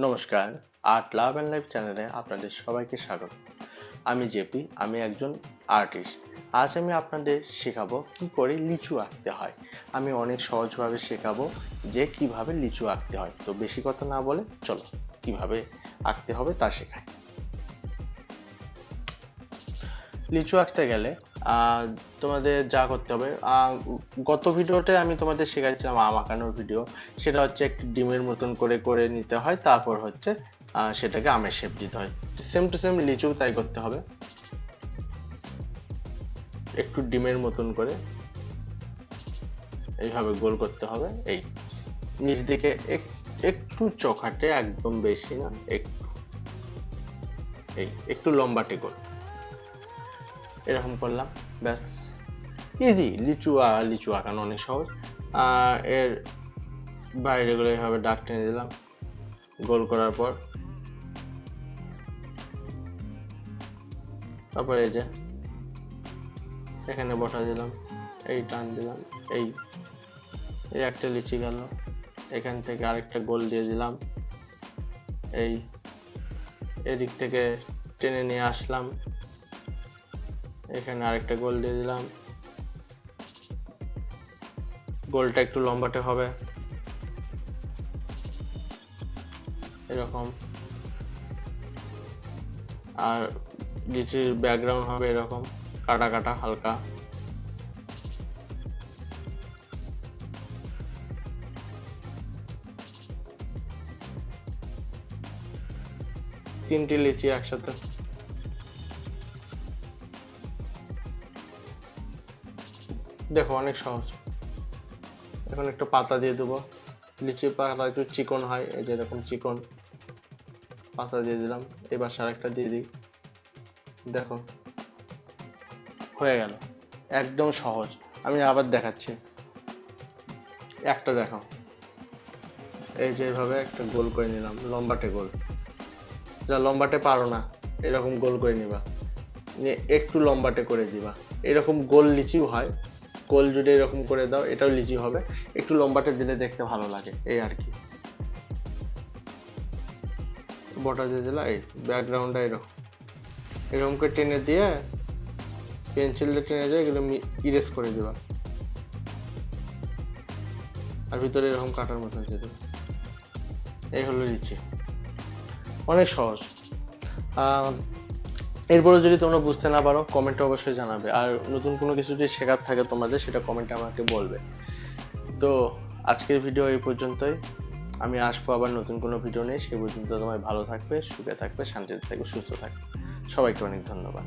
নমস্কার, art love and life চ্যানেলে আপনাদের সবাইকে স্বাগত। আমি জেপি, আমি একজন আর্টিস্ট। আজ আমি আপনাদের শেখাবো কি করে লিচু আঁকতে হয়। আমি অনেক সহজভাবে শেখাবো যে কিভাবে লিচু আঁকতে হয়। তো বেশি কথা না বলে চলো কিভাবে আঁকতে হবে তা শেখাই। লিচু আঁকতে গেলে তোমাদের যা করতে হবে, গত ভিডিওতে আমি তোমাদের শেখাচ্ছিলাম আম আঁকানোর ভিডিও। সেটা হচ্ছে একটু ডিমের মতন করে করে নিতে হয়, তারপর হচ্ছে সেটাকে আমের শেপ দিতে হয়। সেম টু সেম লিচু তাই করতে হবে। একটু ডিমের মতন করে এইভাবে গোল করতে হবে। এই নিচ দিকে একটু চোখাটে, একদম বেশি না, একটু লম্বাটে গোল এরকম করলাম, ব্যাস। ইজি। লিচু আঁকানো অনেক সহজ। এর বাইরে গুলো এইভাবে দাগ টেনে দিলাম গোল করার পর। তারপর এই যে এখানে বটা দিলাম, এই টান দিলাম, এই একটা লিচি গেল। এখান থেকে আরেকটা গোল দিয়ে দিলাম, এই এদিক থেকে টেনে নিয়ে আসলাম, এখানে আরেকটা গোল দিয়ে দিলাম। গোলটা একটু লম্বাটে হবে এরকম, আর লিচির ব্যাকগ্রাউন্ড হবে এরকম কাটা কাটা হালকা। তিনটি লিচি একসাথে। দেখো অনেক সহজ। এখন একটা পাতা দিয়ে দেবো। লিচির পাতা একটু চিকন হয়, এই যে এরকম চিকন পাতা দিয়ে দিলাম। এবার আরেকটা দিয়ে দিই। দেখো হয়ে গেল, একদম সহজ। আমি আবার দেখাচ্ছি, একটা দেখো, এই যে এভাবে একটা গোল করে নিলাম, লম্বাটে গোল। যা লম্বাটে পারো না এরকম গোল করে নিবা, নিয়ে একটু লম্বাটে করে দিবা। এরকম গোল লিচিও হয়, গোল যদি এরকম করে দাও এটাও লিচি হবে। একটু লম্বাটে দিলে দেখতে ভালো লাগে, এই আর কি। বটা দিয়ে দিলা, এই ব্যাকগ্রাউন্ডটা এরকম করে টেনে দিয়ে পেন্সিল দিয়ে টেনে যায়, এগুলো ইরেজ করে দিবা, আর ভিতরে এরকম কাটার মতন দিয়ে দেবে। এই হলো লিচি, অনেক সহজ। এরপরে যদি তোমরা বুঝতে না পারো কমেন্টে অবশ্যই জানাবে, আর নতুন কোনো কিছু যদি শেখার থাকে তোমাদের সেটা কমেন্টে আমাকে বলবে। তো আজকের ভিডিও এই পর্যন্তই। আমি আসবো আবার নতুন কোনো ভিডিও নিয়ে। সেই পর্যন্ত তোমায় ভালো থাকবে, সুখে থাকবে, শান্তিতে থাকবে, সুস্থ থাকবে। সবাইকে অনেক ধন্যবাদ।